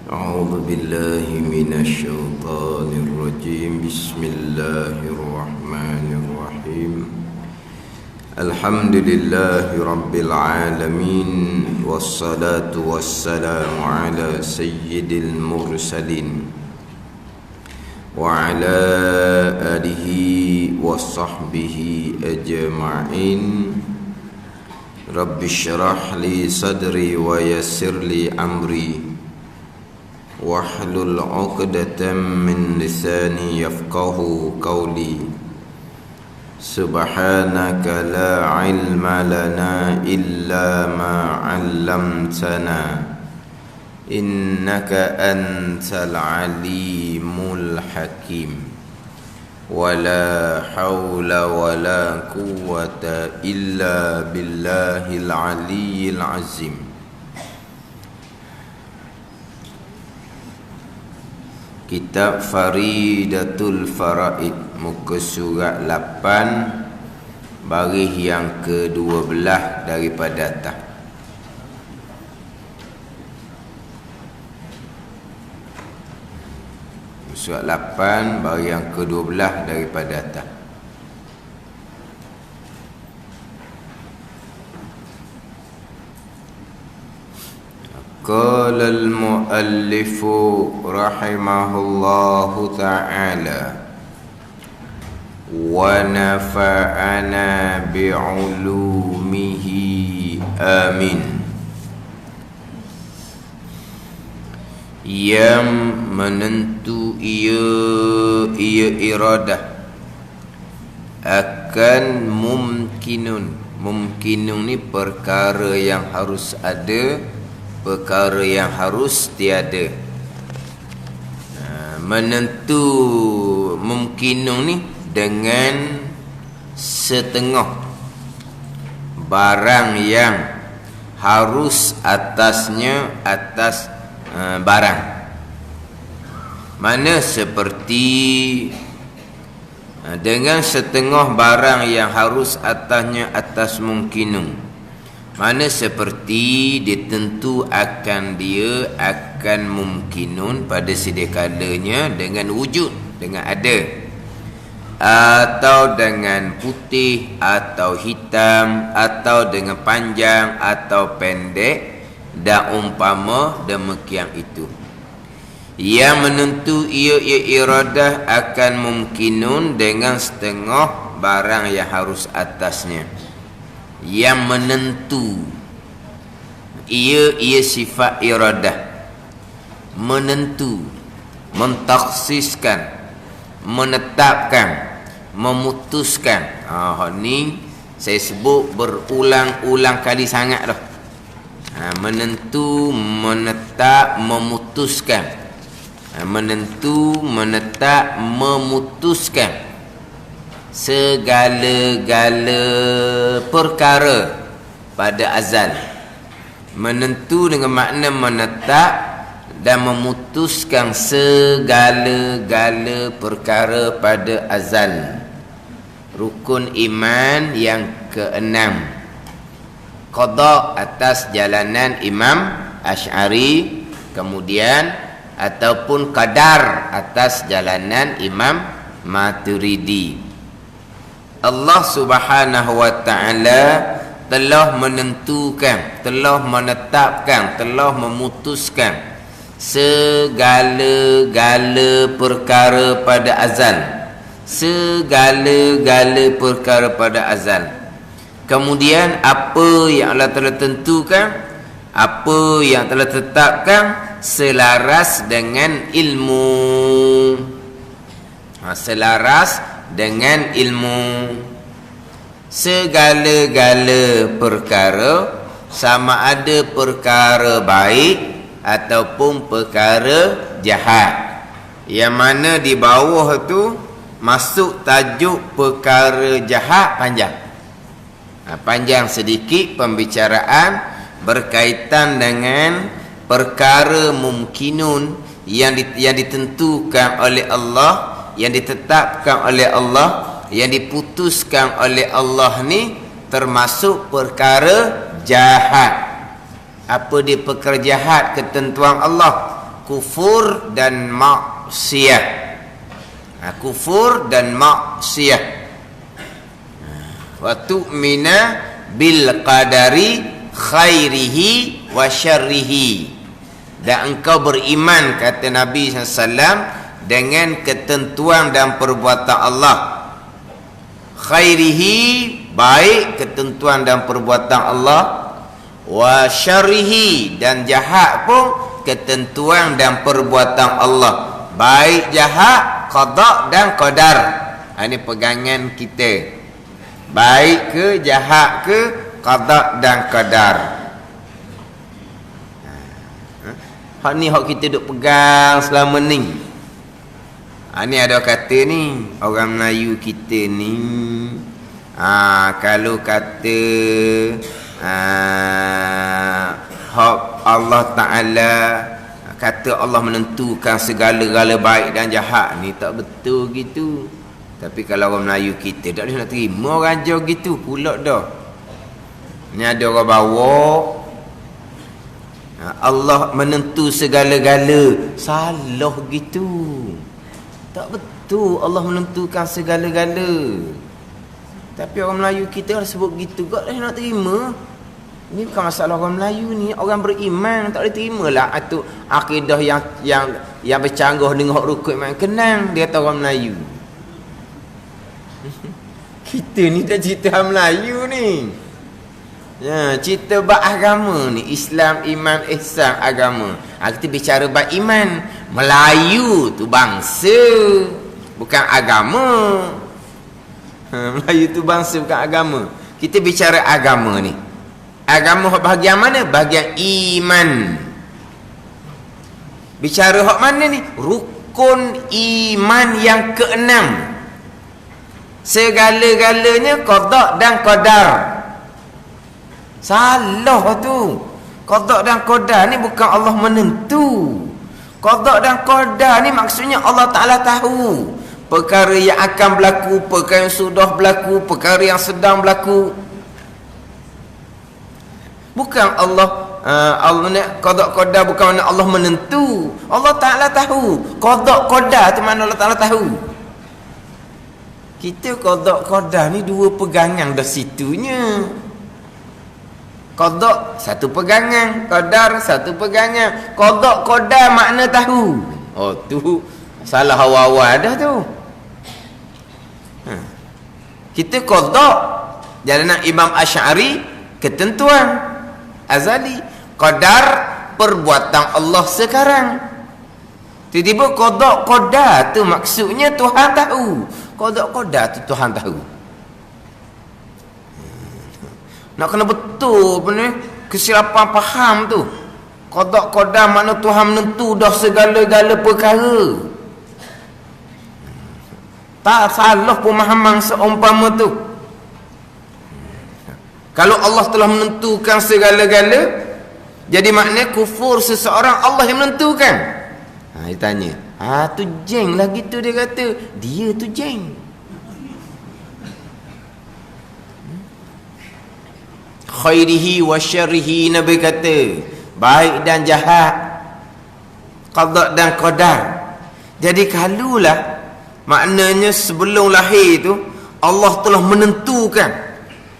أعوذ بالله من الشيطان الرجيم. بسم الله الرحمن الرحيم. الحمد لله رب العالمين، والصلاة والسلام على سيد المرسلين وعلى آله وصحبه أجمعين. رب اشرح لي صدري ويسر لي أمري واحلل عقدة من لساني يفقه قولي. سبحانك لا علم لنا إلا ما علمتنا إنك أنت العليم الحكيم. ولا حول ولا قوة إلا بالله العلي العظيم. Kitab Faridatul Faraid, muka surat 8, baris yang ke-12 daripada atas. Surat 8, baris yang ke-12 daripada atas. Qala al-muallif rahimahullahu ta'ala wa nafa'ana bi'ulumihi amin. Yang menentu ia iradah akan mumkinun. Mumkinun ni perkara yang harus ada, perkara yang harus tiada. Menentu mungkinun ni dengan setengah barang yang harus atasnya atas barang. Mana seperti dengan setengah barang yang harus atasnya atas mungkinun. Mana seperti ditentu akan dia akan mungkinun pada sedia kalanya dengan wujud, dengan ada, atau dengan putih atau hitam, atau dengan panjang atau pendek, dan umpama demikian itu. Yang menentu ia iradah akan mungkinun dengan setengah barang yang harus atasnya. Yang menentu ia sifat iradah, menentu, mentaksiskan, menetapkan, memutuskan. Ni saya sebut berulang-ulang kali sangat dah. Menentu, menetap, memutuskan. Menentu, menetap, memutuskan segala-gala perkara pada azal. Menentu dengan makna menetap dan memutuskan segala-gala perkara pada azal. Rukun iman yang ke-6, qada atas jalanan Imam Asy'ari, kemudian ataupun qadar atas jalanan Imam Maturidi. Allah Subhanahu wa ta'ala telah menentukan, telah menetapkan, telah memutuskan segala-gala perkara pada azal. Segala-gala perkara pada azal. Kemudian apa yang Allah telah tentukan, apa yang telah tetapkan selaras dengan ilmu. Selaras dengan ilmu. Segala-gala perkara, sama ada perkara baik ataupun perkara jahat. Yang mana di bawah tu masuk tajuk perkara jahat panjang. Panjang sedikit pembicaraan berkaitan dengan perkara mumkinun yang ditentukan oleh Allah, yang ditetapkan oleh Allah, yang diputuskan oleh Allah ni termasuk perkara jahat. Apa dia perkara jahat? Ketentuan Allah, kufur dan maksiat. Kufur dan maksiat. Wa tu'mina bil qadari khairihi wa syarrihi. Dan engkau beriman, kata Nabi SAW, dengan ketentuan dan perbuatan Allah. Khairihi, baik ketentuan dan perbuatan Allah. Wa syarrihi, dan jahat pun ketentuan dan perbuatan Allah. Baik jahat, qada dan qadar. Ini pegangan kita. Baik ke, jahat ke, qada dan qadar. Hak ni hak kita duk pegang selama ni. Ni ada kata ni, orang Melayu kita ni, kalau kata hak Allah Ta'ala, kata Allah menentukan segala-gala baik dan jahat, ni tak betul gitu. Tapi kalau orang Melayu kita tak boleh nak terima raja gitu pula dah. Ni ada orang bawa Allah menentu segala-gala, salah gitu. Tak betul Allah menentukan segala-gala. Tapi orang Melayu kita sebut gitu, tak boleh nak terima. Ini bukan masalah orang Melayu ni, orang beriman tak boleh terima lah tu akidah yang bercanggah dengan hak rukun iman. Kenang dia kata orang Melayu. Kita ni dah cerita Melayu ni. Ya, cerita bab agama ni, Islam, iman, ihsan, agama. Kita bicara bab iman. Melayu tu bangsa, bukan agama. Melayu tu bangsa, bukan agama. Kita bicara agama ni. Agama bahagian mana? Bahagian iman. Bicara hak mana ni? Rukun iman yang keenam. Segala-galanya qada dan qadar. Salah tu. Qada dan qadar ni bukan Allah menentu. Qada dan qadar ni maksudnya Allah Ta'ala tahu perkara yang akan berlaku, perkara yang sudah berlaku, perkara yang sedang berlaku. Bukan Allah ni qada qadar bukan mana Allah menentu. Allah Ta'ala tahu. Qada qadar tu mana Allah Ta'ala tahu. Kita qada qadar ni dua pegangan dah situnya. Qada satu pegangan, qadar satu pegangan. Qada qadar makna tahu. Oh tu salah awal-awal dah tu. Kita qada jalanan Imam Asy'ari ketentuan azali. Qadar perbuatan Allah sekarang. Tiba-tiba qada qadar tu maksudnya Tuhan tahu. Qada qadar tu Tuhan tahu. Nak kena betul apa ni? Kesilapan faham tu. Qada qadar makna Tuhan menentu dah segala-gala perkara. Tak salah pemahaman seumpama tu. Kalau Allah telah menentukan segala-gala, jadi maknanya kufur seseorang Allah yang menentukan. Dia tanya, tu jeng lah gitu dia kata. Dia tu jeng. Khairihi wa syarrihi, Nabi kata, baik dan jahat, qada dan qadar. Jadi kalulah maknanya sebelum lahir tu Allah telah menentukan.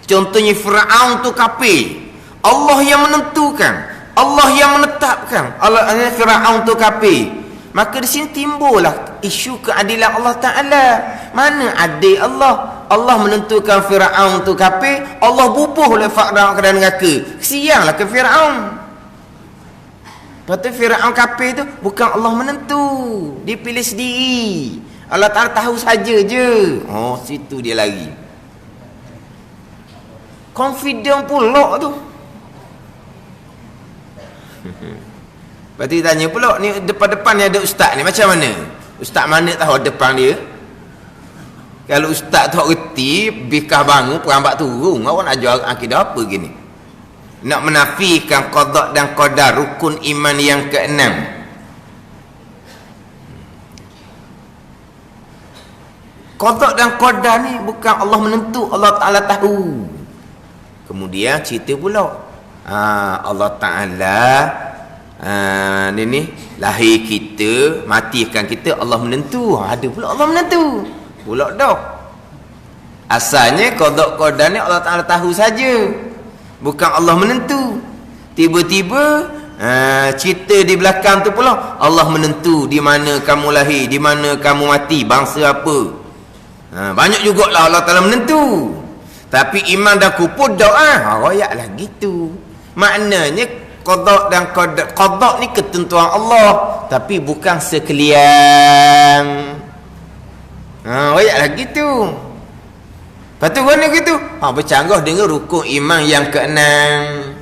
Contohnya Firaun tu kafir, Allah yang menentukan, Allah yang menetapkan. Allah Firaun tu kafir. Maka di sini timbullah isu keadilan Allah Ta'ala. Mana adil Allah? Allah menentukan Firaun tu kafir, Allah bubuh oleh Firaun ke dalam neraka. Kesianlah ke Firaun. Patut Firaun kafir tu bukan Allah menentu, dia pilih sendiri. Allah Ta'ala tahu saja je. Oh, situ dia lari. Confident pula tu. Lepas tu tanya pula, ni depan-depan ni ada ustaz ni macam mana? Ustaz mana tahu depan dia? Kalau ustaz tu reti, bikah bangun, perambat turun, awak nak ajar akidah apa gini? Nak menafikan qada dan qadar, rukun iman yang keenam. Qada dan qadar ni bukan Allah menentu, Allah Ta'ala tahu. Kemudian cerita pula, Allah Ta'ala Dia ni lahir kita, matikan kita, Allah menentu. Ada pula Allah menentu. Pula dah. Asalnya qada qadar ni Allah Taala tahu saja. Bukan Allah menentu. Tiba-tiba cerita di belakang tu pula Allah menentu di mana kamu lahir, di mana kamu mati, bangsa apa. Banyak jugalah Allah Taala menentu. Tapi iman dah kuput dah royaklah gitu. Maknanya qada dan qadar, qada ni ketentuan Allah, tapi bukan sekalian. Royaklah gitu. Lepas tu mana gitu? Bercanggah dengan rukun iman yang keenam.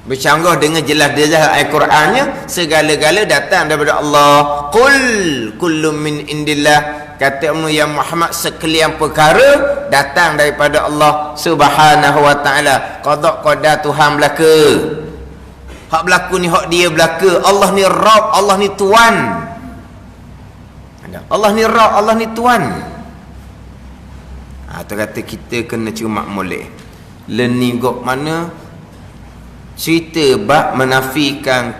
Bercanggah dengan jelas-jelas Al-Qurannya, segala-gala datang daripada Allah. Qul kullum min indillah. Katamu ya Muhammad, sekalian perkara datang daripada Allah Subhanahu wa taala. Qada qadar Tuhan belaka. Hak berlaku ni hak dia belaka. Allah ni Rabb, Allah ni Tuan. Allah ni Rabb, Allah ni Tuan. Tu kata kita kena cuma molek. Learning gok mana cerita bab menafikan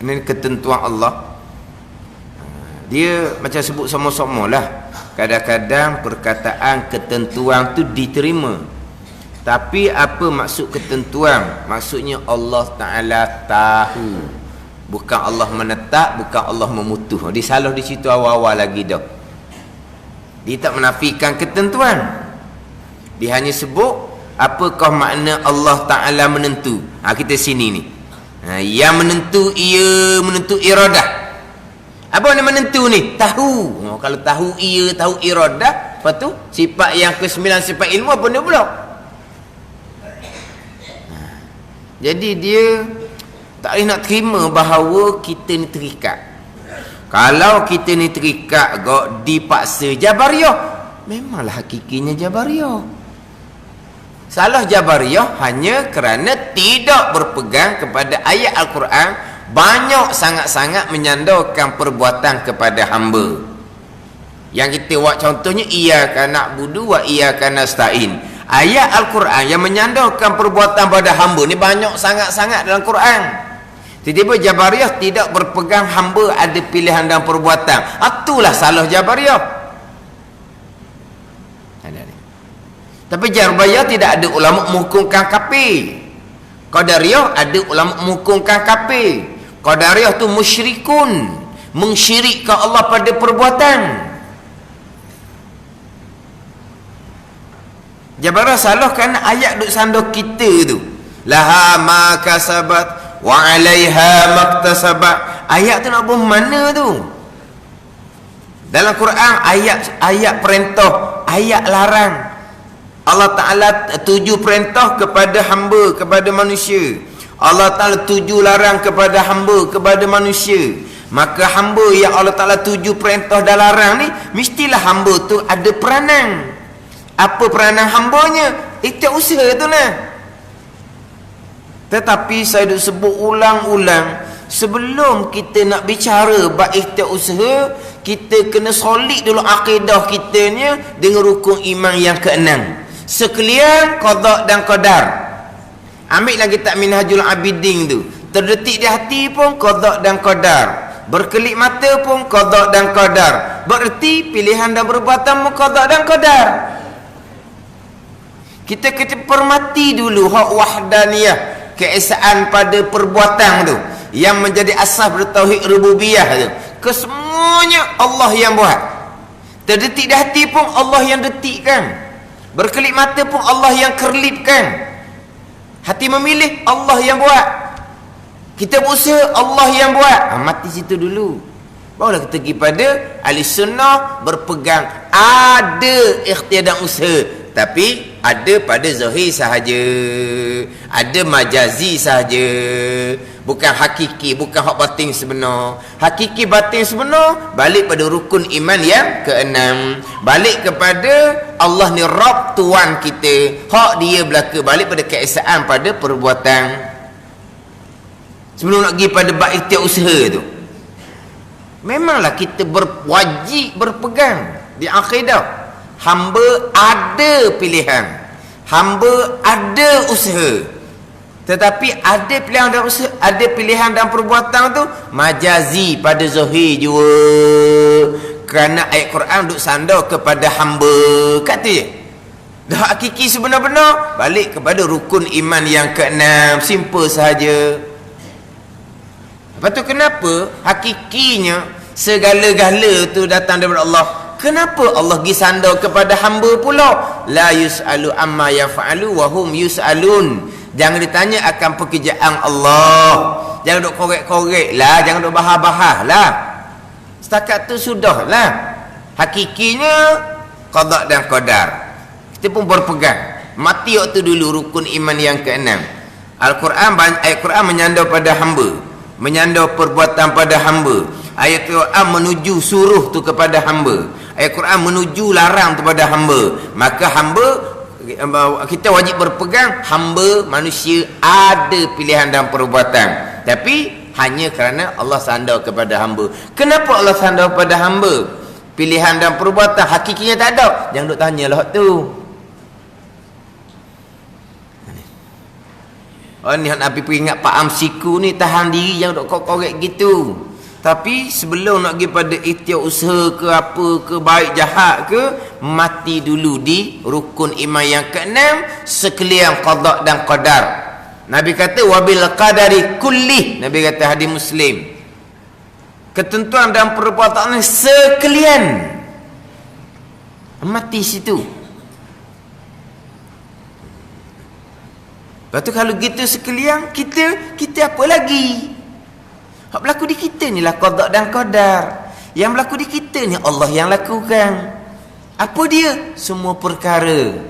ketentuan Allah. Dia macam sebut sama-sama lah. Kadang-kadang perkataan ketentuan tu diterima. Tapi apa maksud ketentuan? Maksudnya Allah Ta'ala tahu. Bukan Allah menetap, bukan Allah memutus. Dia salah di situ awal-awal lagi dah. Dia tak menafikan ketentuan. Dia hanya sebut apakah makna Allah Ta'ala menentu. Kita sini ni. Yang menentu, ia menentu iradah. Apa ni menentu ni? Tahu. Kalau tahu ia, tahu iradah, lepas tu sifat yang ke-9 sifat ilmu apa ni pula? Jadi dia tak boleh nak terima bahawa kita ni terikat. Kalau kita ni terikat dipaksa Jabariyah, memanglah hakikinya Jabariyah. Salah Jabariyah hanya kerana tidak berpegang kepada ayat Al-Quran, banyak sangat-sangat menyandarkan perbuatan kepada hamba. Yang kita buat contohnya iyyaka na'budu wa iyyaka nasta'in. Ayat Al-Quran yang menyandarkan perbuatan pada hamba ni banyak sangat-sangat dalam Quran. Tiba-tiba Jabariyah tidak berpegang hamba ada pilihan dalam perbuatan. Itulah salah Jabariyah. Tapi Jabariyah tidak ada ulama menghukumkan kafir. Qadariyah ada ulama menghukumkan kafir. Qadariyah tu musyrikun, mengsyirikkan Allah pada perbuatan. Jabariyah salah kerana ayat duk sandar kita tu. Laha ma kasabat wa 'alaiha maktasabat. Ayat tu nak buat mana tu? Dalam Quran ayat perintah, ayat larang. Allah Ta'ala 7 perintah kepada hamba, kepada manusia. Allah Ta'ala 7 larang kepada hamba, kepada manusia. Maka hamba yang Allah Ta'ala 7 perintah dan larang ni, mestilah hamba tu ada peranan. Apa peranan hambanya? Ikhtiar usaha tu lah. Tetapi saya dah sebut ulang-ulang, sebelum kita nak bicara bab ikhtiar usaha, kita kena solid dulu akidah kitanya dengan rukun iman yang ke-6. Sekalian qada dan qadar. Ambil lagi kitab Minhajul Abidin tu. Terdetik di hati pun qada dan qadar. Berkelip mata pun qada dan qadar. Bererti pilihan dan perbuatan pun qada dan qadar. Kita permati dulu hak wahdaniyah, keesaan pada perbuatan tu yang menjadi asas bertauhid rububiyah tu. Kesemuanya Allah yang buat. Terdetik di hati pun Allah yang detikkan. Berkelip mata pun Allah yang kerlipkan. Hati memilih Allah yang buat. Kita berusaha Allah yang buat. Mati situ dulu. Barulah kita pergi pada ahli sunnah berpegang ada ikhtiar dan usaha, tapi ada pada zahir sahaja, ada majazi sahaja, bukan hakiki, bukan hak batin sebenar. Hakiki batin sebenar balik pada rukun iman yang ke-6, balik kepada Allah ni Rabb, Tuan kita. Hak dia belaka balik pada keesaan pada perbuatan. Sebelum nak pergi pada bab ikhtiar usaha tu, memanglah kita wajib berpegang di akidah. Hamba ada pilihan, hamba ada usaha. Tetapi ada pilihan dan ada pilihan dan perbuatan tu majazi pada zahir juga. Kerana ayat Quran duk sandar kepada hamba. Kata je. Dah hakiki sebenar-benar balik kepada rukun iman yang keenam. Simple sahaja. Lepas tu kenapa hakikinya segala-gala tu datang daripada Allah? Kenapa Allah pergi sandar kepada hamba pula? La yus'alu amma yaf'alu wa hum yus'alun. Jangan ditanya akan pekerjaan Allah. Jangan duk korek-korek lah, jangan duk bahas-bahas lah. Setakat tu sudah lah. Hakikinya qada dan qadar. Kita pun berpegang. Mati waktu dulu rukun iman yang keenam. Al-Quran, ayat Quran menyandar pada hamba, menyandar perbuatan pada hamba. Ayat Quran menuju suruh tu kepada hamba. Ayat Quran menuju larang kepada hamba. Maka hamba, kita wajib berpegang hamba manusia ada pilihan dan perbuatan, tapi hanya kerana Allah sandar kepada hamba. Kenapa Allah sandar kepada hamba? Pilihan dan perbuatan hakikinya tak ada. Jangan duk tanyalah tu. Oh ni Nabi peringat Pak Amsiku ni tahan diri, jangan duk korek gitu. Tapi sebelum nak pergi pada ikhtiar usaha ke apa ke, baik jahat ke, mati dulu di rukun iman yang keenam, sekalian qada dan qadar. Nabi kata wabil qadari kulli. Nabi kata hadis Muslim. Ketentuan dan perbuatan sekalian. Mati situ. Lepas tu kalau gitu sekalian, kita apa lagi? Hak berlaku di kita ni lah qada dan qadar. Yang berlaku di kita ni Allah yang lakukan. Apa dia? Semua perkara.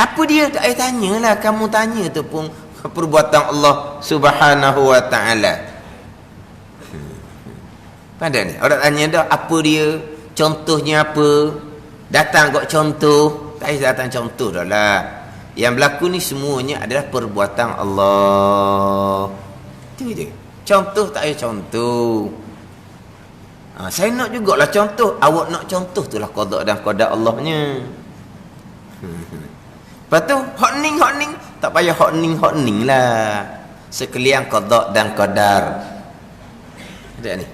Apa dia? Tak payah tanyalah. Kamu tanya tu pun perbuatan Allah Subhanahu wa ta'ala. Pada ni orang tanya dah apa dia? Contohnya apa? Datang kok contoh. Tak payah datang contoh dah lah. Yang berlaku ni semuanya adalah perbuatan Allah. Itu je. Contoh tak payah contoh. Saya nak jugalah contoh. Awak nak contoh tu lah qada dan qadar Allahnya. Lepas tu hotning tak payah hotning lah. Sekalian qada dan qadar. Ada ni.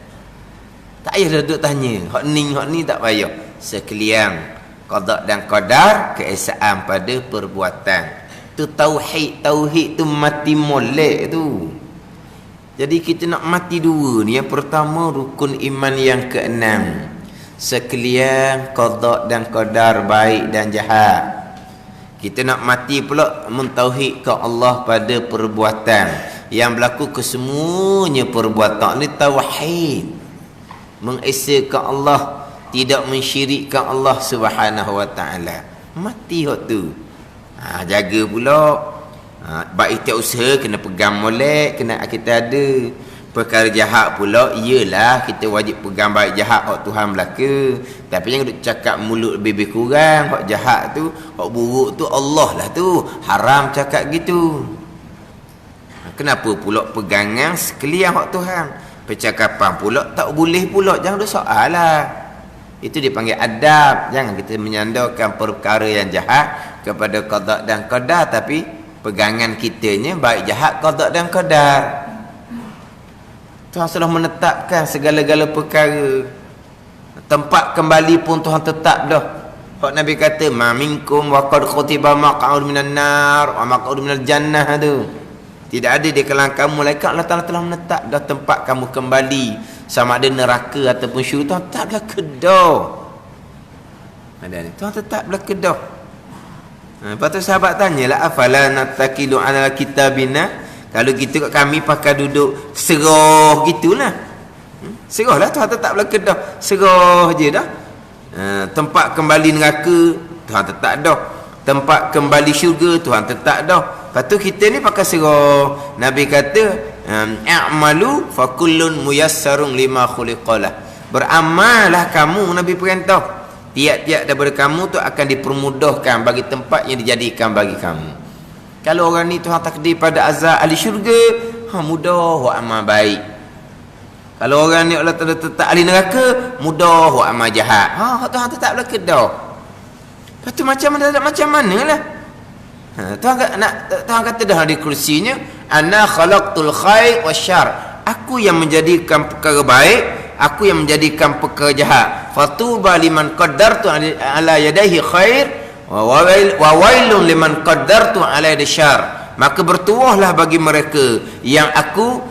Tak payah duduk tanya. Hotning tak payah. Sekalian qada dan qadar, keesaan pada perbuatan. Tu tauhid tu mati molek tu. Jadi kita nak mati dua ni. Yang pertama rukun iman yang keenam, sekalian qada dan qadar baik dan jahat. Kita nak mati pula mentauhidkan Allah pada perbuatan. Yang berlaku kesemuanya perbuatan ni tauhid. Mengesakan Allah, tidak mensyirikkan Allah Subhanahu wa ta'ala. Mati waktu. Jaga pula. Baik ikhtiar usaha kena pegang molek, kena kita ada. Perkara jahat pula iyalah kita wajib pegang baik jahat hak Tuhan belaka. Tapi jangan duk cakap mulut lebih kurang. Hak jahat tu, hak buruk tu Allah lah tu. Haram cakap gitu. Kenapa pula pegangan sekalian hak Tuhan? Percakapan pula tak boleh pula. Jangan duk soal lah. Itu dipanggil adab. Jangan kita menyandarkan perkara yang jahat kepada qada dan qadar, tapi pegangan kitanya baik jahat qada dan qadar. Tuhan sudah menetapkan segala-gala perkara. Tempat kembali pun Tuhan tetap dah. Hak Nabi kata ma minkum wa qad khutiba maq'ud minan nar wa maq'ud minal jannah tu. Tidak ada di kalangan kamu malaikat Allah Taala telah menetap dah tempat kamu kembali, sama ada neraka ataupun syurga. Tuhan tetaplah kedah. Ada ni Tuhan tetaplah kedah. Lepas tu sahabat tanyalah afala natakilu ala kitabina. Kalau gitu kat kami pakai duduk serah gitulah. Serahlah Tuhan tetaplah kedah. Serah je dah. Tempat kembali neraka Tuhan tetap dah. Tempat kembali syurga Tuhan tetap dah. Lepas tu kita ni pakai serah. Nabi kata i'malu fakullun muyassarun lima khuliqalah. Beramallah kamu, Nabi perintah. Tiap-tiap daripada kamu tu akan dipermudahkan bagi tempat yang dijadikan bagi kamu. Kalau orang ni Tuhan takdir pada azab ahli syurga, mudah buat amal baik. Kalau orang ni Allah Taala tetap ahli neraka, mudah buat amal jahat. Tuhan tetaplah kedah. Lepas tu macam mana lah. Tuhan kata dah di kursinya, ana khalaqtul khair wasyarr. Aku yang menjadikan perkara baik, aku yang menjadikan perkara jahat. Fatuba liman qaddartu ala yadayhi khair wa wailun liman qaddartu ala yadayhi syarr. Maka bertuahlah bagi mereka yang aku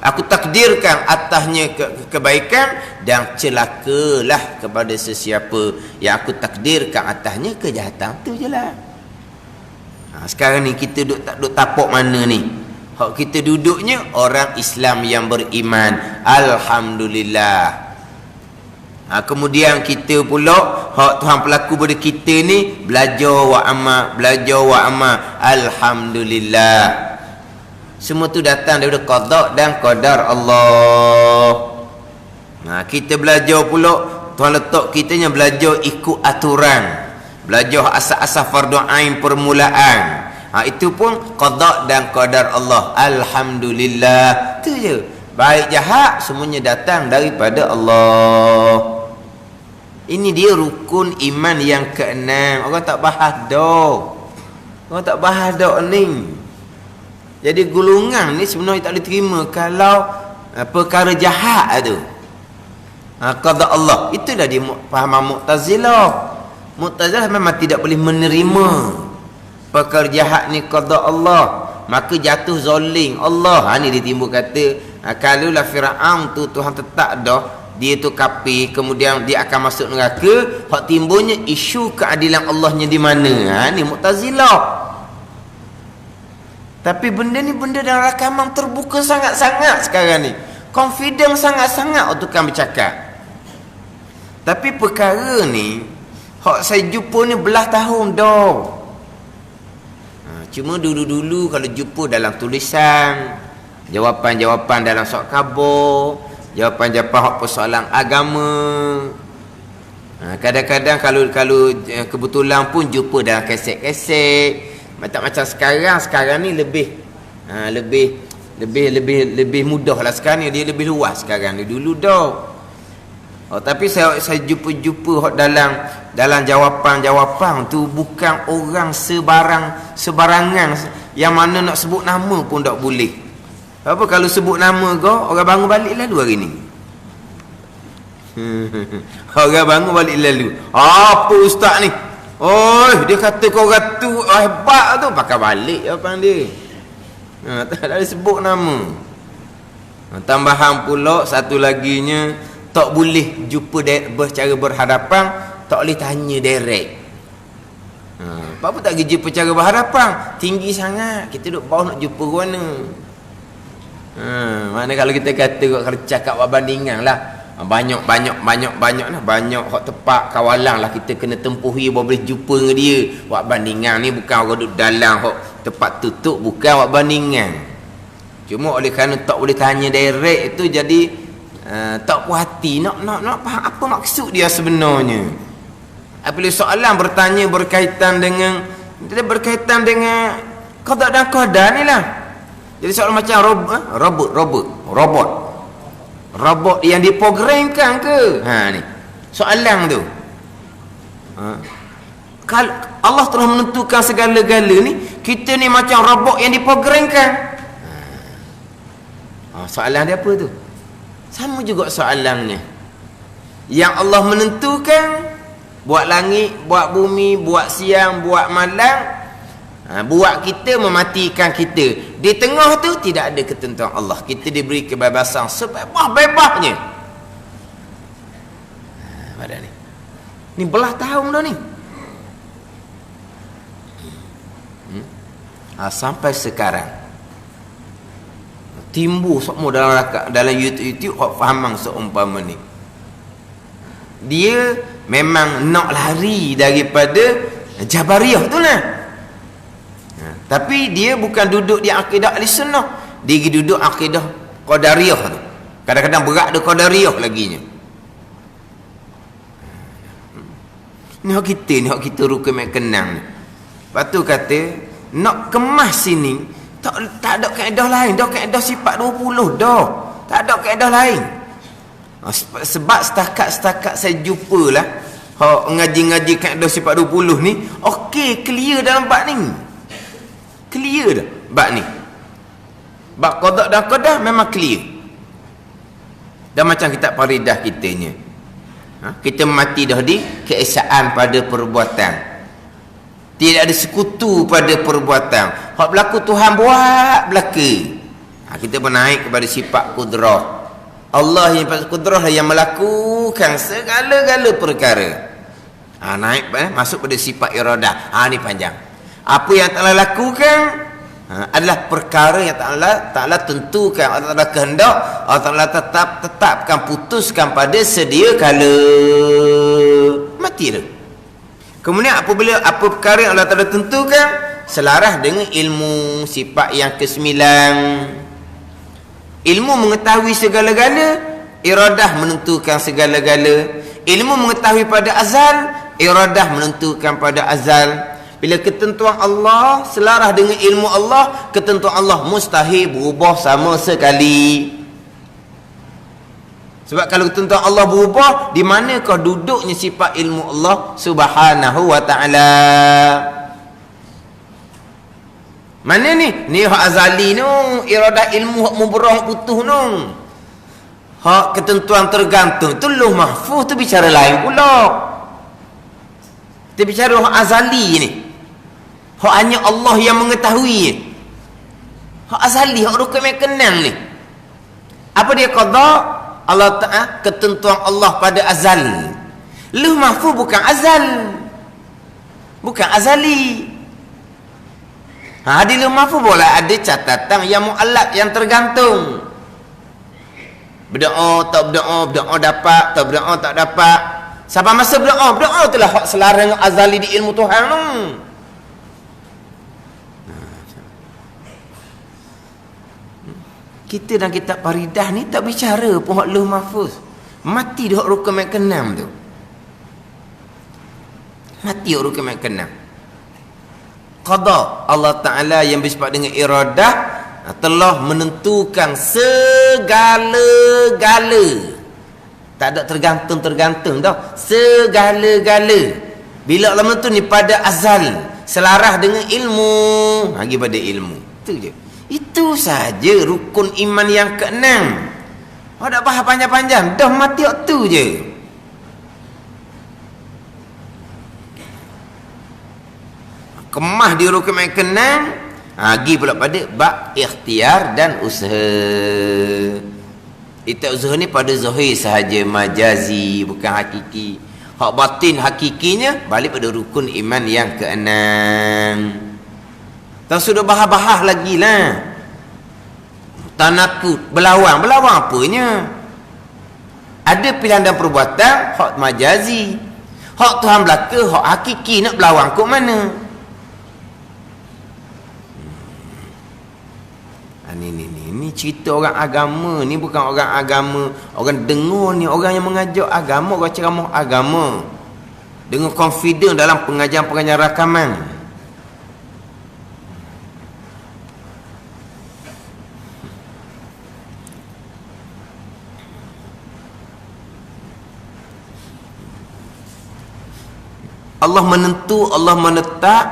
aku takdirkan atasnya kebaikan, dan celakalah kepada sesiapa yang aku takdirkan atasnya kejahatan. Tu je lah. Sekarang ni kita duduk tapak mana ni? Hak kita duduknya orang Islam yang beriman. Alhamdulillah. Kemudian kita pula hak Tuhan pelaku pada kita ni, belajar wa amal. Alhamdulillah. Semua tu datang daripada qada dan qadar Allah. Kita belajar pula, Tuhan letak kitanya belajar ikut aturan. Belajar asas-asas fardu ain permulaan. Itu pun qada dan qadar Allah. Alhamdulillah. Tu je. Baik jahat semuanya datang daripada Allah. Ini dia rukun iman yang keenam. Orang tak bahas dah ni. Jadi golongan ni sebenarnya tak boleh terima kalau perkara jahat tu. Qada Allah. Itulah dia fahaman Mu'tazilah. Mu'tazilah memang tidak boleh menerima perkara jahat ni qada Allah. Maka jatuh zalim Allah. Ni dia timbul kata, kalau lah Fir'aun tu Tuhan tetap dah dia tu kafir, kemudian dia akan masuk neraka, hak timbulnya isu keadilan Allahnya di mana. Ni Mu'tazilah. Tapi benda ni benda dalam rakaman terbuka sangat-sangat sekarang ni. Confident sangat-sangat untuk kan bercakap. Tapi perkara ni hak saya jumpa ni belah tahun dah. Cuma dulu-dulu kalau jumpa dalam tulisan, jawapan-jawapan dalam surat khabar, jawapan-jawapan hak persoalan agama. Kadang-kadang kalau kebetulan pun jumpa dalam kaset-kaset. Macam sekarang ni lebih mudah lah sekarang ni. Dia lebih luas sekarang ni. Dulu dah. Tapi saya jumpa dalam jawapan tu bukan orang sebarangan yang mana nak sebut nama pun tak boleh. Apa kalau sebut nama kau, orang bangun balik lalu hari ni. Orang bangun balik lalu. Apa ustaz ni? Dia kata kau tu hebat tu, pakai balik jawapan dia. Tak ada sebut nama. Tambahan pula satu laginya, tak boleh jumpa secara berhadapan, tak boleh tanya direct. Apa tak pergi jumpa secara berhadapan? Tinggi sangat, kita duduk bawah nak jumpa mana. Mana kalau kita kata kalau cakap bandingan lah, banyak lah, banyak hak tepat kawalan lah kita kena tempuhi baru boleh jumpa dengan dia. Buat bandingan ni bukan orang duduk dalam hak tepat tutup, bukan buat bandingan. Cuma oleh kerana tak boleh tanya direct itu, jadi tak puas hati nak faham apa maksud dia sebenarnya. Apabila soalan bertanya berkaitan dengan qada dan qadar ni lah. Jadi soalan macam robot yang diprogramkan ke? Ni soalan tu. Kalau Allah telah menentukan segala-gala ni, kita ni macam robot yang diprogramkan. Soalan dia apa tu? Sama juga soalannya. Yang Allah menentukan, buat langit, buat bumi, buat siang, buat malam, buat kita, mematikan kita. Di tengah tu tidak ada ketentuan Allah. Kita diberi kebebasan sebebas-bebasnya. Pada ni belah tahun dah ni. Sampai sekarang timbul semua dalam YouTube fahamang seumpama ni. Dia memang nak lari daripada Jabariyah tu lah. Tapi dia bukan duduk di akidah Ahlussunnah. Dia duduk akidah Qadariyah tu. Kadang-kadang berat dia Qadariyah laginya. Ni hak kita rukun mek kenang ni. Lepas tu kata nak kemas sini tak ada kaedah lain dah, kaedah sifat 20 dah. Tak ada kaedah lain. Sebab setakat saya jumpalah Hak ngaji-ngaji kaedah sifat 20 ni, okey, clear dalam bab ni. Clear dah bab ni. Bab qada dan qadar memang clear. Dan macam kitab faridah kitanya. Kita mati dah di keesaan pada perbuatan. Tidak ada sekutu pada perbuatan. Hak berlaku Tuhan buat belaka. Kita bernaik kepada sifat kudrah. Allah yang kudrah yang melakukan segala-gala perkara. Naik masuk pada sifat iradah. Ni panjang. Apa yang Allah lakukan adalah perkara yang Ta'ala tentukan. Allah Ta'ala kehendak, Allah Ta'ala tetapkan, putuskan pada sedia kala mati dah. Kemudian apabila apa perkara yang Allah Ta'ala tentukan selaras dengan ilmu sifat yang ke-9. Ilmu mengetahui segala-gala, iradah menentukan segala-gala. Ilmu mengetahui pada azal, iradah menentukan pada azal. Bila ketentuan Allah selaras dengan ilmu Allah, ketentuan Allah mustahil berubah sama sekali. Sebab kalau ketentuan Allah berubah, di manakah duduknya sifat ilmu Allah Subhanahu wa ta'ala? Mana ni? Ni hak azali nu, iradah ilmu hak mubrah putuh nu. Hak ketentuan tergantung tu Lauh Mahfuz tu bicara lain pula. Kita bicara hak azali ni. Hak hanya Allah yang mengetahui. Hak azali, hak rukun yang kenang ni. Apa dia qada? Allah Ta'ala ketentuan Allah pada azal. Lauh Mahfuz bukan azal. Bukan azali. Di Lauh Mahfuz boleh ada catatan yang mu'allaq, yang tergantung. Berdoa tak berdoa, berdoa dapat tak berdoa tak dapat. Sampai masa berdoa itulah hak selaras dengan azali di ilmu Tuhan tu. Kita dalam kitab faridah ni tak bicara pun hak Lauh Mahfuz. Mati dah hak rukun yang ke-6 tu. Mati hak rukun yang ke-6. Qada Allah Ta'ala yang bersifat dengan iradah telah menentukan segala-gala. Tak ada tergantung dah. Segala-gala. Bila Allah menentu ni pada azal, selaras dengan ilmu. Bagi pada ilmu. Itu je. Itu saja rukun iman yang ke-6. Tak bahas panjang-panjang. Dah mati waktu je. Kemah di rukun yang ke-6, pergi pula pada bab ikhtiar dan usaha. Itu usaha ni pada zahir sahaja, majazi, bukan hakiki. Hak batin hakikinya balik pada rukun iman yang ke-6. Tak sudah bahas-bahas lagi lah. Tanakut, berlawan apanya? Ada pilihan dan perbuatan hak majazi. Hak Tuhan belaka, hak hakiki, nak berlawan kok mana? Ni cerita orang agama, ni bukan orang agama. Orang dengar ni, orang yang mengajak agama, orang ceramah agama. Dengan confident dalam pengajian-pengajian rakaman. Allah menentu, Allah menetap,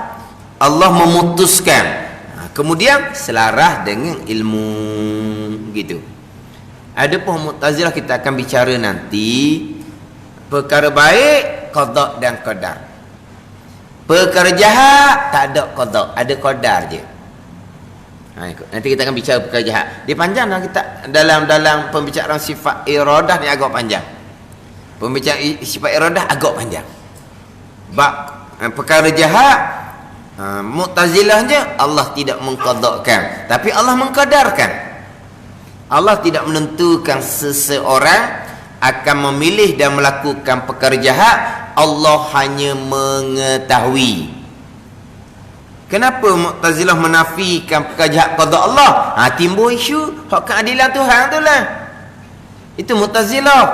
Allah memutuskan. Kemudian selaras dengan ilmu gitu. Ada pun Mu'tazilah kita akan bicara nanti. Perkara baik qada dan qadar. Perkara jahat tak ada qada, ada qadar je. Nanti kita akan bicara perkara jahat. Dia panjang kita dalam pembicaraan sifat iradah ni agak panjang. Pembicaraan sifat iradah agak panjang. Bab perkara jahat, Mu'tazilahnya Allah tidak mengqadakkan, tapi Allah mengqadarkan. Allah tidak menentukan seseorang akan memilih dan melakukan perkara jahat. Allah hanya mengetahui. Kenapa Mu'tazilah menafikan perkara jahat qada Allah? Timbul isu hak keadilan Tuhan tu lah. Itu Mu'tazilah.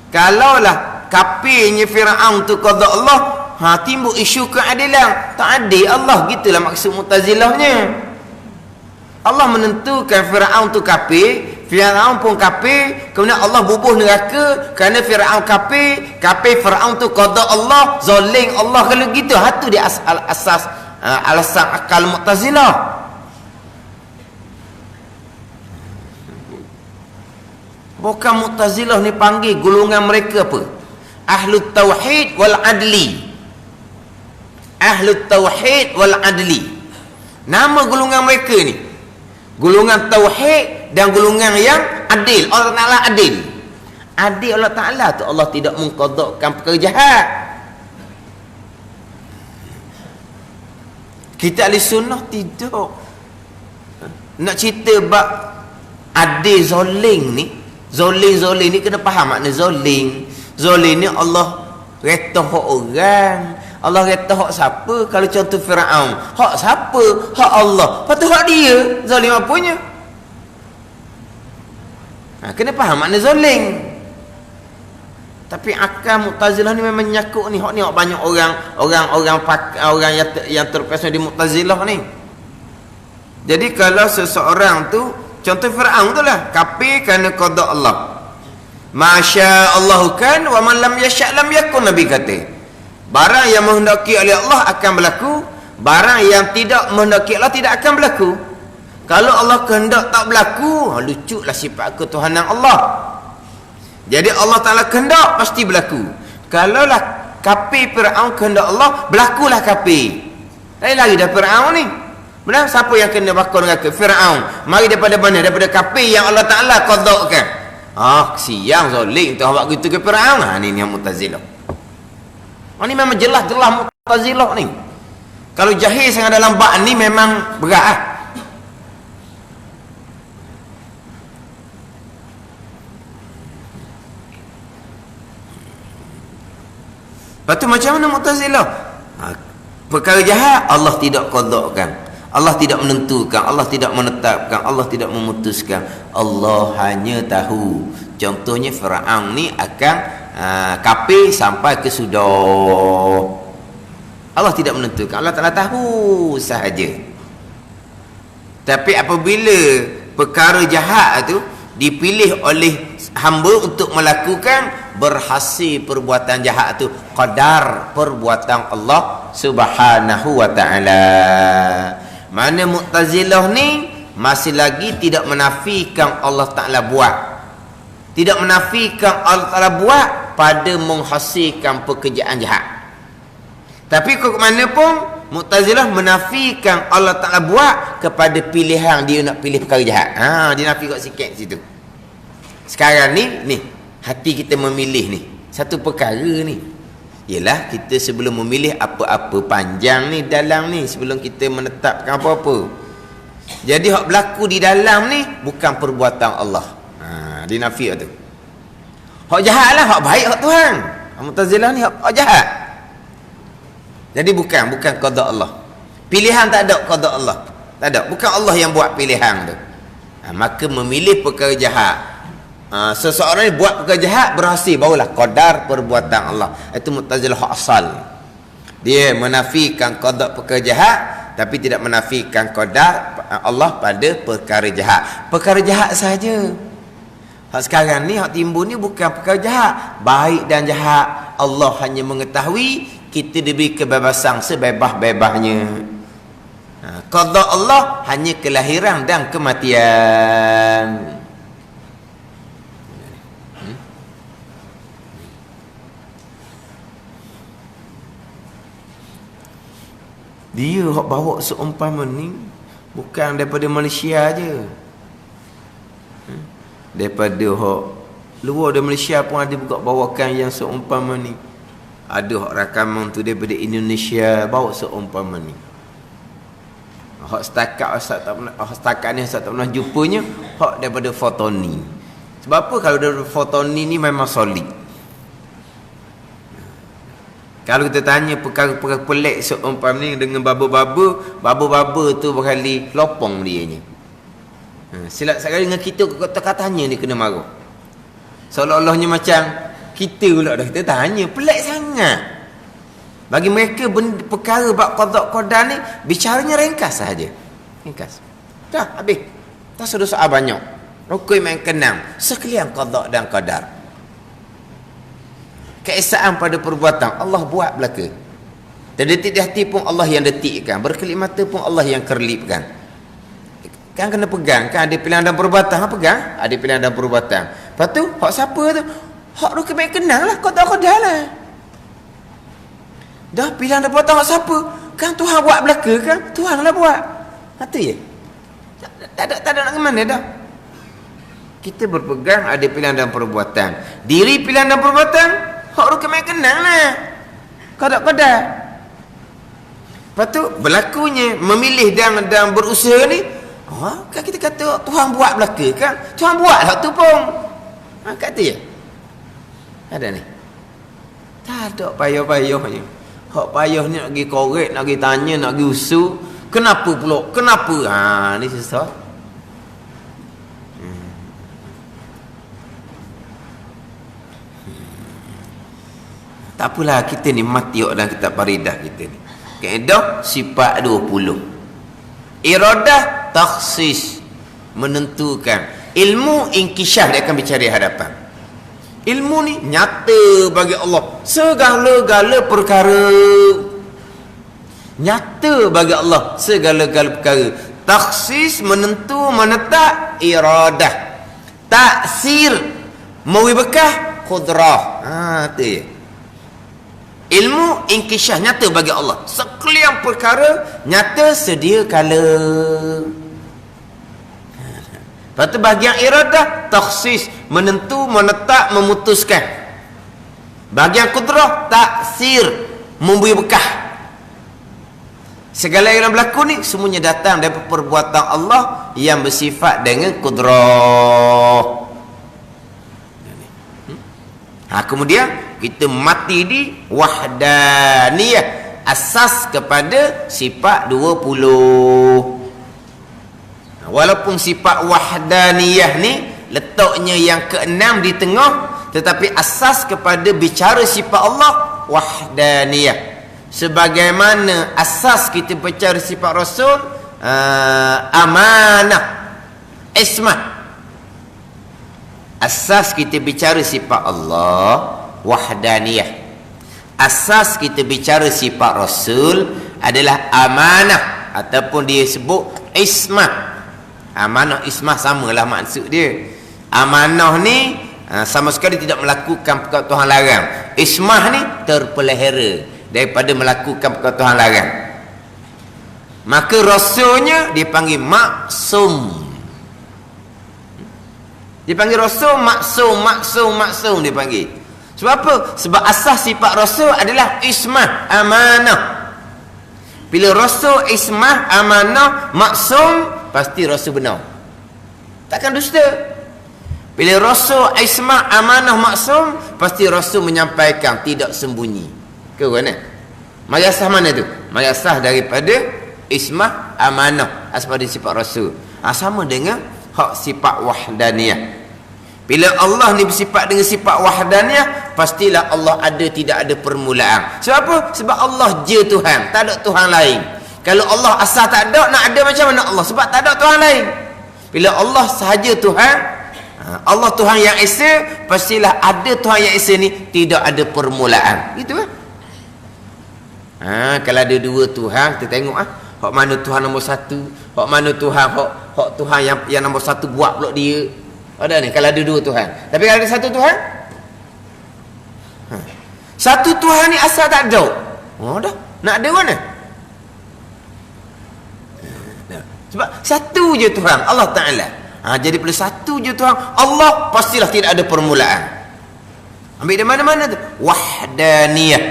Kalaulah kafirnya Firaun tu qada Allah, timbul isu keadilan. Tak adil Allah, gitulah maksud Mu'tazilahnya. Allah menentukan Firaun tu kafir, Firaun pun kafir, kemudian Allah bubuh neraka kerana Firaun kafir. Kafir Firaun tu qada Allah, zalim Allah. Kalau gitu hatu dia asas alasan akal Mu'tazilah. Bukan Mu'tazilah ni panggil golongan mereka apa? Ahlut Tauhid wal Adli. Ahlut Tauhid wal Adli. Nama golongan mereka ni. Golongan Tauhid dan golongan yang adil. Allah Ta'ala adil. Adil Allah Ta'ala tu Allah tidak mengqadakkan perkara jahat. Kita ahli sunnah tidak. Nak cerita bab adil zoling ni, zoling ni kena faham makna zoling. Zoling ni Allah reta hak orang. Allah kata hak siapa? Kalau contoh Firaun, hak siapa? Hak Allah. Lepas tu hak dia. Zalim apanya? Kena faham makna zalim. Tapi akal Mu'tazilah ni memang nyakuk ni. Hak ni hak banyak orang yang terpesona di Mu'tazilah ni. Jadi kalau seseorang tu, contoh Firaun tu lah, kafir kerana qada Allah. Masya Allahu kan wa man lam yasha' lam yakun, Nabi kata. Barang yang menghendaki oleh Allah akan berlaku, barang yang tidak menghendaki Allah tidak akan berlaku. Kalau Allah kehendak tak berlaku, lucuklah sifat ketuhanan Allah. Jadi Allah Ta'ala kehendak pasti berlaku. Kalaulah kafir Firaun kehendak Allah, berlakulah kafir. Lain lagi dah Firaun ni. Benar? Siapa yang kena bakar dengan Firaun? Mari daripada mana? Daripada kafir yang Allah Ta'ala qadakkan. Siang zalim tu awak gitu ke Firaun. Ni yang Mu'tazilah. Ni memang jelas-jelas Mu'tazilah ni. Kalau jahil sangat dalam bab ni memang berat. Lepas tu macam mana Mu'tazilah? Perkara jahat Allah tidak qadakkan, Allah tidak menentukan, Allah tidak menetapkan, Allah tidak memutuskan. Allah hanya tahu. Contohnya Firaun ni akan kafir sampai ke sudah. Allah tidak menentukan, Allah Ta'ala tahu sahaja. Tapi apabila perkara jahat tu dipilih oleh hamba untuk melakukan, berhasil perbuatan jahat tu qadar perbuatan Allah Subhanahu wa Ta'ala. Mana Mu'tazilah ni masih lagi tidak menafikan Allah Ta'ala buat, tidak menafikan Allah Ta'ala buat pada menghasilkan pekerjaan jahat. Tapi ke mana pun Mu'tazilah menafikan Allah Ta'ala buat kepada pilihan dia nak pilih perkara jahat. Dia nafi kat sikit situ. Sekarang ni hati kita memilih ni satu perkara ni, ialah kita sebelum memilih apa-apa panjang ni dalam ni, sebelum kita menetapkan apa-apa. Jadi hak berlaku di dalam ni bukan perbuatan Allah. Dia nafi tu. Hak jahat lah, hak baik hak Tuhan. Mu'tazilah ni hak jahat. Jadi bukan qada Allah. Pilihan tak ada qada Allah. Tak ada. Bukan Allah yang buat pilihan tu. Maka memilih perkara jahat. Seseorang ni buat perkara jahat berhasil, barulah qadar perbuatan Allah. Itu Mu'tazilah hak asal. Dia menafikan qada perkara jahat tapi tidak menafikan qadar Allah pada perkara jahat. Perkara jahat saja. Hak sekarang ni, hak timbul ni bukan perkara jahat. Baik dan jahat Allah hanya mengetahui, kita diberi kebebasan sebebas-bebasnya. Qada Allah hanya kelahiran dan kematian. Dia hak bawa seumpama ni bukan daripada Malaysia aja. Daripada hak luar dari Malaysia pun ada buka bawakan yang seumpama ni. Ada hak rakaman tu daripada Indonesia bawa seumpama ni. Hak setakat ni Ustaz tak pernah jumpanya, hak daripada Fotoni. Sebab apa? Kalau daripada Fotoni ni memang solid. Kalau kita tanya perkara-perkara pelik seumpama ni dengan baba-baba tu berkali lopong dia ni. Silap sekali dengan kita kata-katanya ni kena marah. Seolah-olahnya macam kita pula dah kita tanya, pelik sangat. Bagi mereka perkara bab qada ni bicaranya ringkas sahaja. Ringkas. Dah habis. Tak ada soal banyak. Rukun main kenang sekalian qada dan qadar. Keesaan pada perbuatan Allah buat belaka. Terdetik di hati pun Allah yang detikkan, berkelip mata pun Allah yang kerlipkan. Kan kena pegang, kan ada pilihan dan perbuatan, pegang, ada pilihan dan perbuatan. Lepas tu hak siapa tu? Hak rukun main kenang lah, qada lah. Dah pilihan dan perbuatan hak siapa? Kan Tuhan buat belaka kan? Tuhan lah buat. Tu je. Tak ada nak ke mana dah. Kita berpegang ada pilihan dan perbuatan. Diri pilihan dan perbuatan, hak rukun main kenang lah. Qada. Lepas tu berlakunya memilih dan berusaha ni, kan kita kata Tuhan buat belaka kan? Tuhan buat hak tu pun. Kata je. Ada ni. Tak ada payah-payahnya. Hak payah ni nak pergi korek, nak pergi tanya, nak pergi usul. Kenapa pula? Kenapa? Ni susah. Tak apalah, kita ni mati dan kitab Faridah kita ni. Kaedah sifat 20. Iradah takhsis, menentukan. Ilmu inkishaf dia akan bercari hadapan. Ilmu ni nyata bagi Allah. Segala-gala perkara nyata bagi Allah, segala-gala perkara. Takhsis, menentu, menetap. Iradah taksir, memberi bekah. Qudrah. Tu je. Ilmu inkishaf nyata bagi Allah. Sekalian perkara nyata sedia kala. Lepas tu bahagian iradah takhsis, menentu, menetap, memutuskan. Bahagian qudrah taksir, memberi bekah. Segala yang berlaku ni semuanya datang daripada perbuatan Allah yang bersifat dengan qudrah. Kemudian kita mati di wahdaniyah, asas kepada sifat 20. Walaupun sifat wahdaniyah ni letaknya yang keenam di tengah, tetapi asas kepada bicara sifat Allah wahdaniyah. Sebagaimana asas kita bicara sifat Rasul amanah, ismah. Asas kita bicara sifat Allah wahdaniyah. Asas kita bicara sifat Rasul adalah amanah, ataupun dia sebut ismah. Amanah ismah samalah maksud dia. Amanah ni sama sekali tidak melakukan perkara Tuhan larang. Ismah ni terpelihara daripada melakukan perkara Tuhan larang. Maka Rasulnya dipanggil maksum. Dipanggil Rasul maksum dipanggil. Sebab apa? Sebab asas sifat Rasul adalah ismah, amanah. Bila Rasul ismah, amanah, maksum, pasti Rasul benar. Takkan dusta. Bila Rasul ismah, amanah, maksum, pasti Rasul menyampaikan, tidak sembunyi. Ke mana? Mayasah mana tu? Mayasah daripada ismah, amanah, asas pada sifat Rasul. Sama dengan hak sifat wahdaniyah. Bila Allah ni bersifat dengan sifat wahdaniyah, pastilah Allah ada, tidak ada permulaan. Sebab apa? Sebab Allah je Tuhan, tak ada Tuhan lain. Kalau Allah asal tak ada, nak ada macam mana Allah? Sebab tak ada Tuhan lain. Bila Allah sahaja Tuhan, Allah Tuhan yang esa, pastilah ada Tuhan yang esa ni tidak ada permulaan. Gitu kan? Kalau ada dua Tuhan, kita tengok hak mana Tuhan nombor satu, hak mana Tuhan, hak Tuhan yang nombor satu buat pula dia. Ada ni kalau ada dua Tuhan. Tapi kalau ada satu Tuhan, satu Tuhan ni asal tak ada. Dah, nak ada mana? Sebab satu je Tuhan, Allah Ta'ala. Jadi bila satu je Tuhan, Allah, pastilah tidak ada permulaan. Ambil dari mana-mana tu? Wahdaniyah.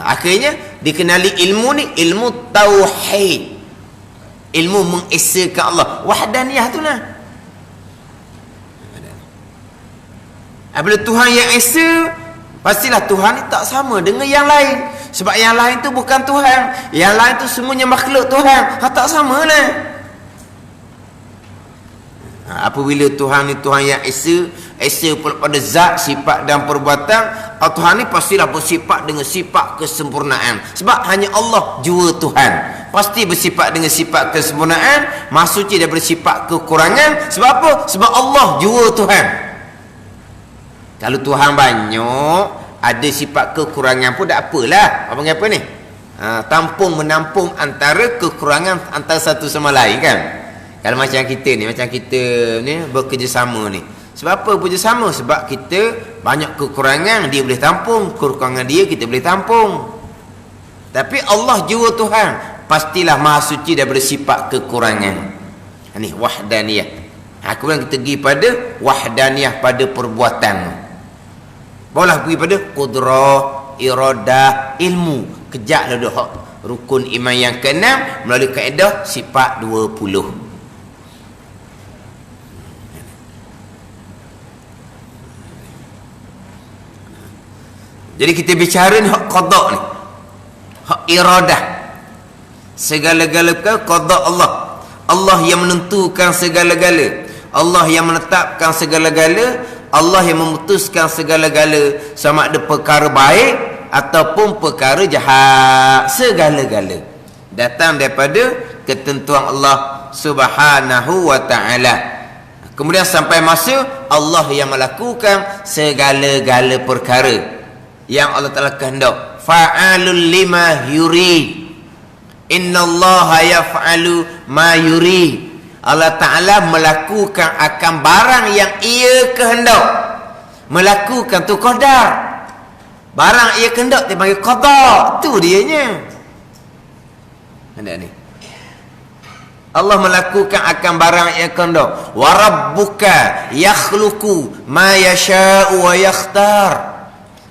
Akhirnya dikenali ilmu ni, ilmu tauhid. Ilmu mengesakan Allah. Wahdaniyah tu lah. Bila Tuhan yang esa, pastilah Tuhan ni tak sama dengan yang lain. Sebab yang lain tu bukan Tuhan, yang lain tu semuanya makhluk Tuhan. Tak sama lah. apabila Tuhan ni Tuhan yang esa pada zat, sifat dan perbuatan, Tuhan ni pastilah bersifat dengan sifat kesempurnaan. Sebab hanya Allah jua Tuhan, pasti bersifat dengan sifat kesempurnaan, maha suci daripada sifat kekurangan. Sebab apa? Sebab Allah jua Tuhan. Kalau Tuhan banyak, ada sifat kekurangan pun tak apalah. Apa apa ni? Tampung menampung antara kekurangan antara satu sama lain kan. Kalau macam kita ni bekerjasama ni. Sebab apa bekerjasama? Sebab kita banyak kekurangan, dia boleh tampung. Kekurangan dia, kita boleh tampung. Tapi Allah jua Tuhan, pastilah maha suci daripada sifat kekurangan. Ni wahdaniyah. Kemudian kita pergi pada wahdaniyah pada perbuatan. Barulah pergi pada qudrah, iradah, ilmu. Kejap dah hak rukun iman yang ke-6 melalui kaedah sifat 20. Jadi kita bicara ni hak qada ni, hak iradah, segala-gala qada Allah. Allah yang menentukan segala-gala, Allah yang menetapkan segala-gala, Allah yang memutuskan segala-gala, sama ada perkara baik ataupun perkara jahat, segala-gala datang daripada ketentuan Allah Subhanahu wa ta'ala. Kemudian sampai masa Allah yang melakukan segala-gala perkara yang Allah Ta'ala kehendak. Fa'alul lima yurid, innallaha yaf'alu ma yurid. Allah Ta'ala melakukan akan barang yang ia kehendak. Melakukan tu qadar. Barang ia kehendak dia panggil qada. Tu dianya. Ada ni. Allah melakukan akan barang yang kehendak. Wa rabbuka yakhluqu ma yasha'u wa yakhtar.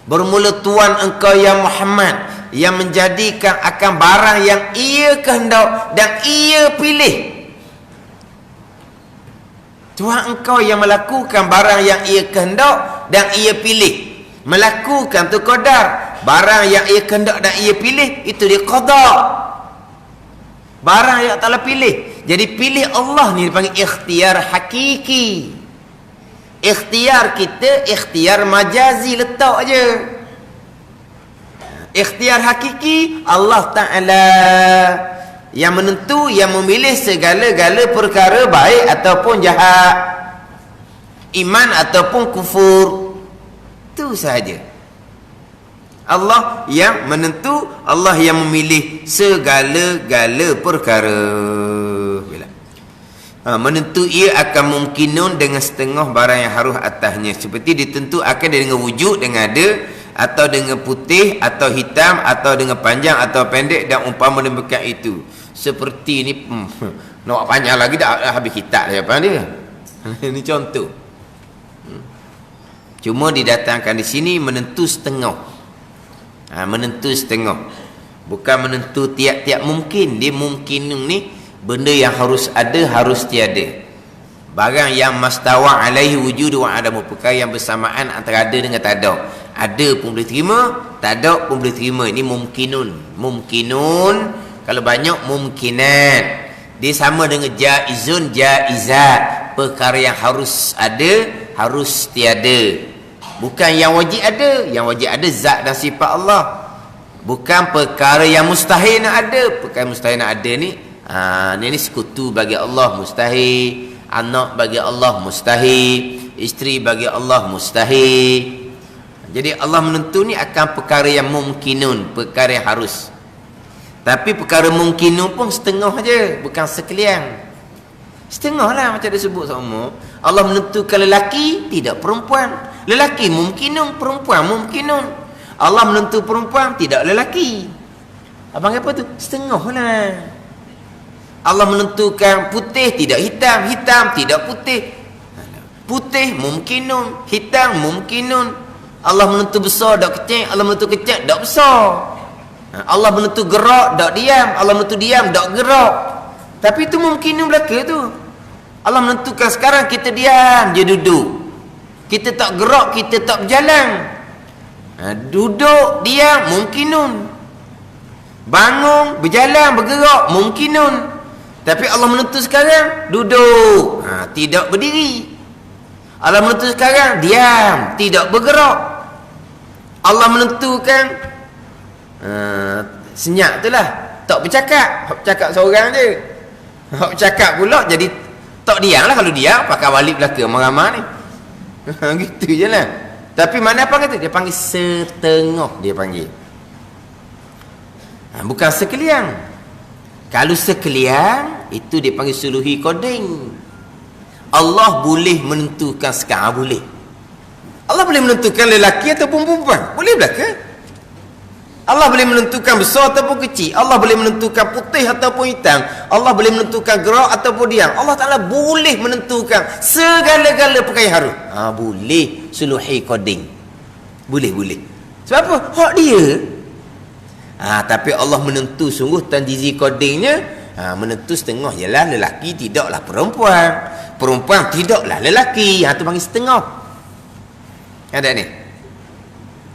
Bermula Tuhan engkau ya Muhammad yang menjadikan akan barang yang ia kehendak dan ia pilih. Tuhan engkau yang melakukan barang yang ia kehendak dan ia pilih. Melakukan tu qadar. Barang yang ia kehendak dan ia pilih, itu dia qada. Barang yang Allah pilih. Jadi pilih Allah ni dipanggil ikhtiar hakiki. Ikhtiar kita ikhtiar majazi, letak aja. Ikhtiar hakiki Allah Ta'ala yang menentu, yang memilih segala-gala perkara baik ataupun jahat, iman ataupun kufur. Itu sahaja. Allah yang menentu, Allah yang memilih segala-gala perkara. Menentu ia akan mungkinun dengan setengah barang yang harus atasnya. Seperti ditentu akan dengan wujud, dengan ada, atau dengan putih, atau hitam, atau dengan panjang, atau pendek, dan umpama demikian itu. Seperti ni, nak panjang lagi dah habis kitab dah apa dia. Ini contoh. Cuma didatangkan di sini menentu setengah. Menentu setengah. Bukan menentu tiap-tiap mungkin. Dia mungkin ni benda yang harus ada, harus tiada. Barang yang mastawa alaihi wujud wa adamu, perkara yang bersamaan antara ada dengan tak ada. Ada pun boleh terima, tak ada pun boleh terima. Ini mumkinun. Mumkinun, kalau banyak mumkinat. Dia sama dengan jaizun, jaizat. Perkara yang harus ada, harus tiada. Bukan yang wajib ada. Yang wajib ada zat dan sifat Allah. Bukan perkara yang mustahil nak ada. Perkara mustahil nak ada ni, ni sekutu bagi Allah mustahil. Anak bagi Allah mustahil. Isteri bagi Allah mustahil. Jadi Allah menentu ni akan perkara yang mumkinun, perkara yang harus. Tapi perkara mumkinun pun setengah aja, bukan sekalian. Setengah lah macam dia sebut sama. Allah menentukan lelaki, tidak perempuan. Lelaki mumkinun, perempuan mumkinun. Allah menentu perempuan, tidak lelaki. Abang apa tu? Setengah lah. Allah menentukan putih, tidak hitam. Hitam, tidak putih. Putih mumkinun, hitam mumkinun. Allah menentu besar, tak kecil. Allah menentu kecil, tak besar. Allah menentu gerak, tak diam. Allah menentu diam, tak gerak. Tapi itu mungkin belaka tu. Allah menentukan sekarang kita diam je, duduk. Kita tak gerak, kita tak berjalan. Duduk, diam, mungkinun. Bangun, berjalan, bergerak, mungkinun. Tapi Allah menentu sekarang duduk, tidak berdiri. Allah menentu sekarang diam, tidak bergerak. Allah menentukan senyap tu lah, tak bercakap. Hak bercakap seorang je. Hak bercakap pula jadi tak diam lah. Kalau diam pakai balik belakang ramai ni. Gitu je lah. Tapi mana apa kata? Dia panggil setengah, dia panggil. Bukan sekalian. Kalau sekalian itu dia panggil suluhi koding. Allah boleh menentukan sekarang, boleh. Allah boleh menentukan lelaki ataupun perempuan, boleh belaka. Allah boleh menentukan besar ataupun kecil. Allah boleh menentukan putih ataupun hitam. Allah boleh menentukan gerak ataupun diam. Allah Ta'ala boleh menentukan segala-gala perkara harum. Boleh suluhi koding. Boleh. Sebab apa? Hak dia. Tapi Allah menentu sungguh tanjizi kodingnya. Menentu setengah ialah lelaki, tidaklah perempuan. Perempuan tidaklah lelaki. Itu panggil setengah. Ada ni.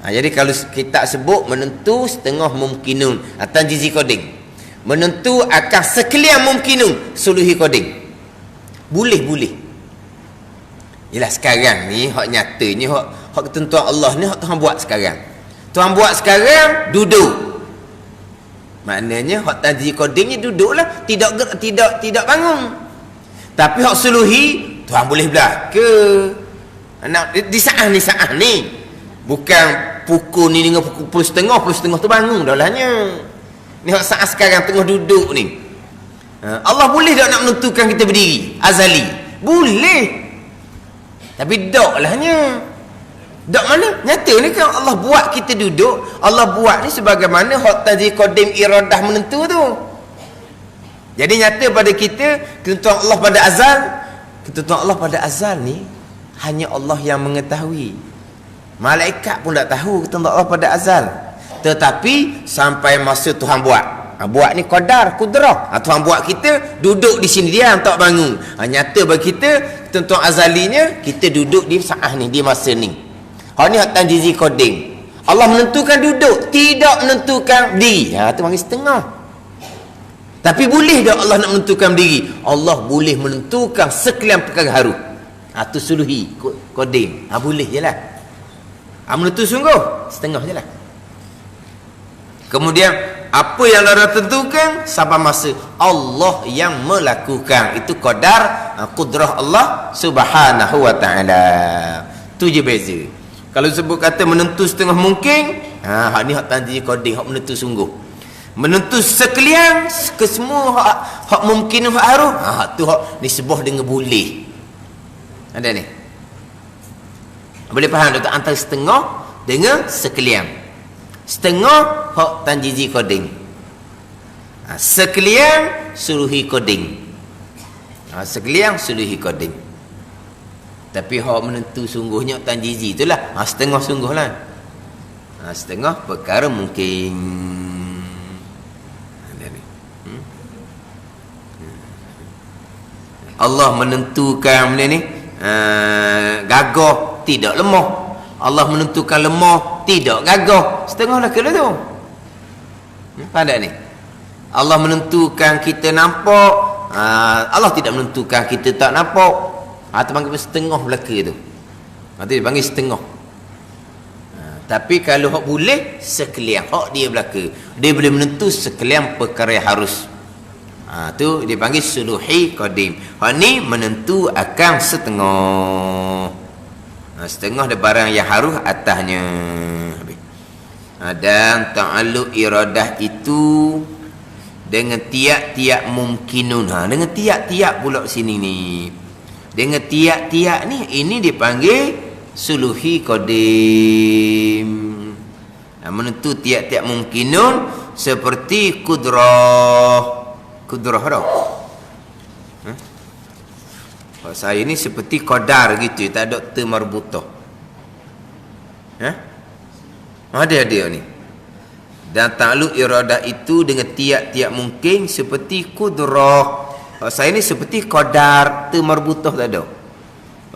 Jadi kalau kita sebut menentu setengah mumkinun, tanjizi koding. Menentu akan sekalian mumkinun, suluhi koding. Boleh. Yalah sekarang ni hak nyatanya, hak ketentuan Allah ni hak Tuhan buat sekarang. Tuhan buat sekarang duduk. Maknanya hak tanjizi kodingnya duduklah, tidak bangun. Tapi hak suluhi Tuhan boleh belaka. Di saat ni bukan pukul ni dengan pukul setengah tu bangun dah lahnya. Ni hak saat sekarang tengah duduk ni. Allah boleh tak nak menentukan kita berdiri azali? Boleh. Tapi dak lahnya. Dak mana? Nyata ni kan Allah buat kita duduk. Allah buat ni sebagaimana hak tajid qadim iradah menentu tu. Jadi nyata pada kita ketentuan Allah pada azal. Ketentuan Allah pada azal ni hanya Allah yang mengetahui. Malaikat pun tak tahu ketentuan Allah pada azal. Tetapi sampai masa Tuhan buat. Buat ni qadar, kudrah. Tuhan buat kita duduk di sini, dia tak bangun. Nyata bagi kita ketentuan azalinya kita duduk di saat ni, di masa ni. Ni hak tanjizi qadim. Allah menentukan duduk, tidak menentukan diri. Tu panggil setengah. Tapi boleh tak Allah nak menentukan diri? Allah boleh menentukan sekalian perkara harum. Tu suluhi qadim. Boleh je lah. Menentu sungguh setengah je lah. Kemudian apa yang Allah tentukan sampai masa Allah yang melakukan, itu qadar kudrah Allah Subhanahu wa taala. Tu je beza. Kalau sebut kata menentu setengah mungkin, hak ni hak tanji qadim, hak menentu sungguh. Menentu sekalian ke semua hak mungkin, hak harum, tu hak disebut dengan boleh. Ada ni. Boleh faham tak antara setengah dengan sekalian? Setengah hak tanjizi qadim. Sekalian suluhi qadim. Sekalian suluhi qadim. Tapi hak menentu sungguhnya tanjizi itulah setengah sungguhlah. Setengah perkara mungkin. Allah menentukan benda ni gagah, tidak lemah. Allah menentukan lemah, tidak gagah. Setengah lah kena tu. Pada ni Allah menentukan kita nampak, Allah tidak menentukan kita tak nampak. Tu panggil setengah belaka tu. Dia panggil setengah. Tapi kalau hak boleh sekalian, hak dia belaka, dia boleh menentu sekalian perkara yang harus. Tu dia panggil suluhi qadim. Hak ni menentu akan setengah. Setengah ada barang yang harus atasnya. Dan ta'alluq iradah itu dengan tiap-tiap mumkinun. Dengan tiap-tiap pula sini ni. Dengan tiap-tiap ni, ini dipanggil suluhi qadim. Menentu tiap-tiap mumkinun seperti kudrah. Kudrah tau. Saya ni seperti qadar gitu, tak ada termarbutah. Ada ni. Dan ta'alluq iradah itu dengan tiap-tiap mungkin seperti kudrah. Saya ni seperti qadar, termarbutah tak ada.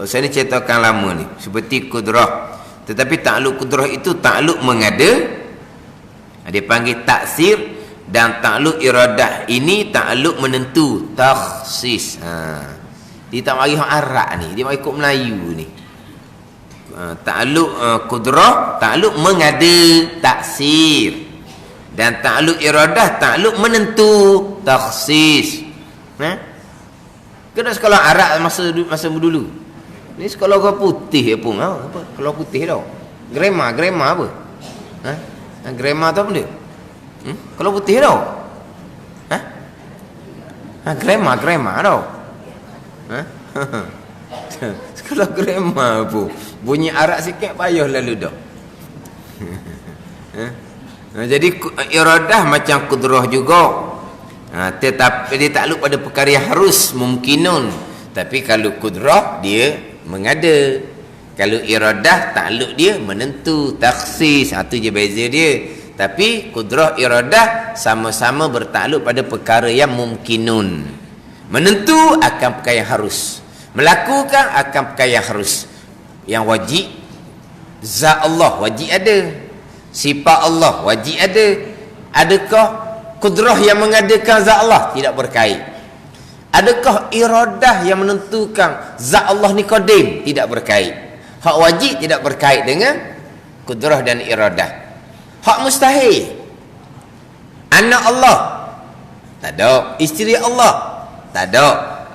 Saya ni ceritakan lama ni, seperti kudrah. Tetapi ta'alluq kudrah itu ta'alluq mengada. Dia panggil taksir dan ta'alluq iradah ini ta'alluq menentu, takhsis. Dia tak mari hak Arab ni, dia mari ikut Melayu ni. Ta'alluq qudrah, ta'alluq mengada, taksir. Dan ta'alluq iradah, ta'alluq menentu, takhsis. Kena sekolah Arab masa dulu. Ni sekolah orang putih pun. Apa? Kalau putih tau. Grammar apa? Grammar tu apa dia? Kalau putih tau. Grammar tau. Sekolah grammar pun. Bunyi Arab sikit payah lalu dah. Jadi iradah macam kudrah juga. Tetapi dia takluk pada perkara yang harus, mumkinun. Tapi kalau kudrah dia mengada. Kalau iradah takluk dia menentu, takhsis. Itu je beza dia. Tapi kudrah iradah sama-sama bertakluk pada perkara yang mumkinun. Menentu akan perkara yang harus, melakukan akan perkara yang harus. Yang wajib, zat Allah wajib ada, sifat Allah wajib ada. Adakah kudrah yang mengadakan zat Allah? Tidak berkait. Adakah iradah yang menentukan zat Allah ni qadim? Tidak berkait. Hak wajib tidak berkait dengan kudrah dan iradah. Hak mustahil, anak Allah tak ada, isteri Allah tak ada,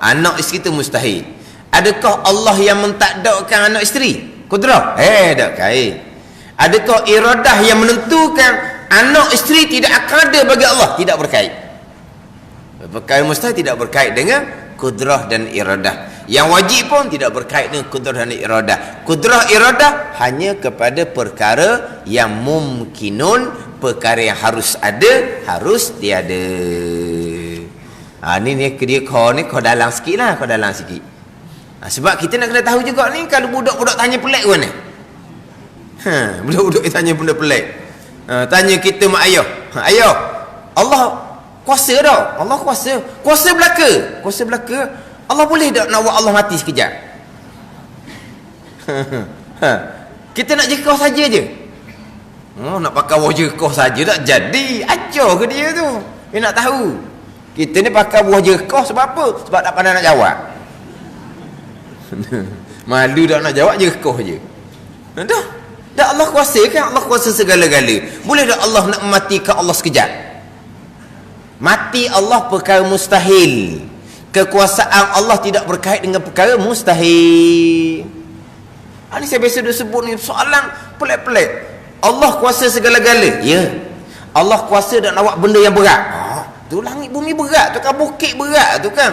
anak isteri itu mustahil. Adakah Allah yang mentakdirkan anak isteri? Kudrah? Tak kait. Adakah iradah yang menentukan anak isteri tidak akan ada bagi Allah? Tidak berkait. Perkara mustahil tidak berkait dengan kudrah dan iradah. Yang wajib pun tidak berkait dengan kudrah dan iradah. Kudrah iradah hanya kepada perkara yang mumkinun, perkara yang harus ada, harus tiada. Ni kau dalam sikit lah, kau dalam sikit. Sebab kita nak kena tahu juga ni, kalau budak-budak tanya pelik ke mana? Budak-budak tanya benda pelik. Tanya kita mak ayah. Ayah, Allah kuasa dah. Allah kuasa. Kuasa belaka. Kuasa belaka. Allah boleh tak nak buat Allah mati sekejap? Kita nak jekah saja je. Nak pakai buah jekah saja tak jadi. Ajar ke dia tu? Dia nak tahu. Kita ni pakai buah jekah sebab apa? Sebab tak pandai nak jawab. Malu tak nak jawab, jekah je. Dah Allah kuasa kan? Allah kuasa segala-gala. Boleh tak Allah nak mematikan Allah sekejap? Mati Allah perkara mustahil. Kekuasaan Allah tidak berkait dengan perkara mustahil. Ini saya biasa sebut ni soalan pelik-pelik. Allah kuasa segala-gala. Ya. Allah kuasa dan nak buat benda yang berat. Tu langit bumi berat tu kan, bukit berat tu kan.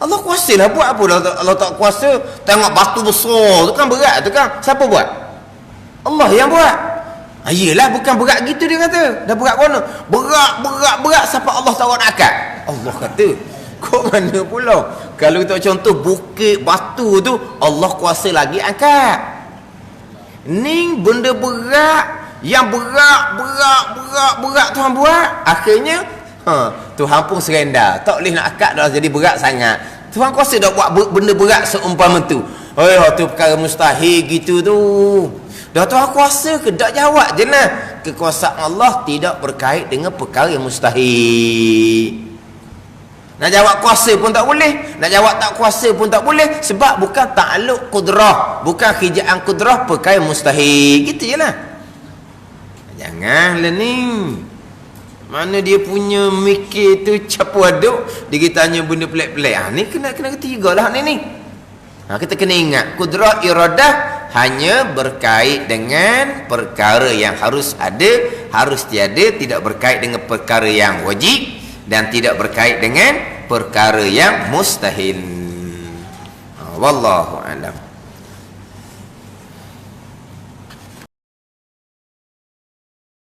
Allah kuasa lah, buat apa Allah tak kuasa? Tengok batu besar tu kan berat tu kan. Siapa buat? Allah yang buat. Yelah, bukan berat gitu dia kata. Dah berat mana? Berat siapa Allah tahu nak angkat? Allah kata. Kok mana pula? Kalau kita contoh bukit batu tu, Allah kuasa lagi angkat. Ni benda berat, yang berat Tuhan buat. Akhirnya Tuhan pun serenda, tak boleh nak angkat dah, jadi berat sangat. Tuhan kuasa dah buat benda berat seumpama tu. Tu perkara mustahil gitu tu. Dah Tuhan kuasa ke? Tak jawab je lah. Kekuasaan Allah tidak berkait dengan perkara yang mustahil. Nak jawab kuasa pun tak boleh, nak jawab tak kuasa pun tak boleh, sebab bukan ta'alluq kudrah, bukan khijaan kudrah, perkara mustahil. Gitu je lah. Janganlah ni. Mana dia punya mikir tu capu aduk, dia tanya benda pelik-pelik. Ni kena ketiga lah ni. Kita kena ingat, kudrah iradah hanya berkait dengan perkara yang harus ada, harus tiada, tidak berkait dengan perkara yang wajib, dan tidak berkait dengan perkara yang mustahil. Wallahu a'lam.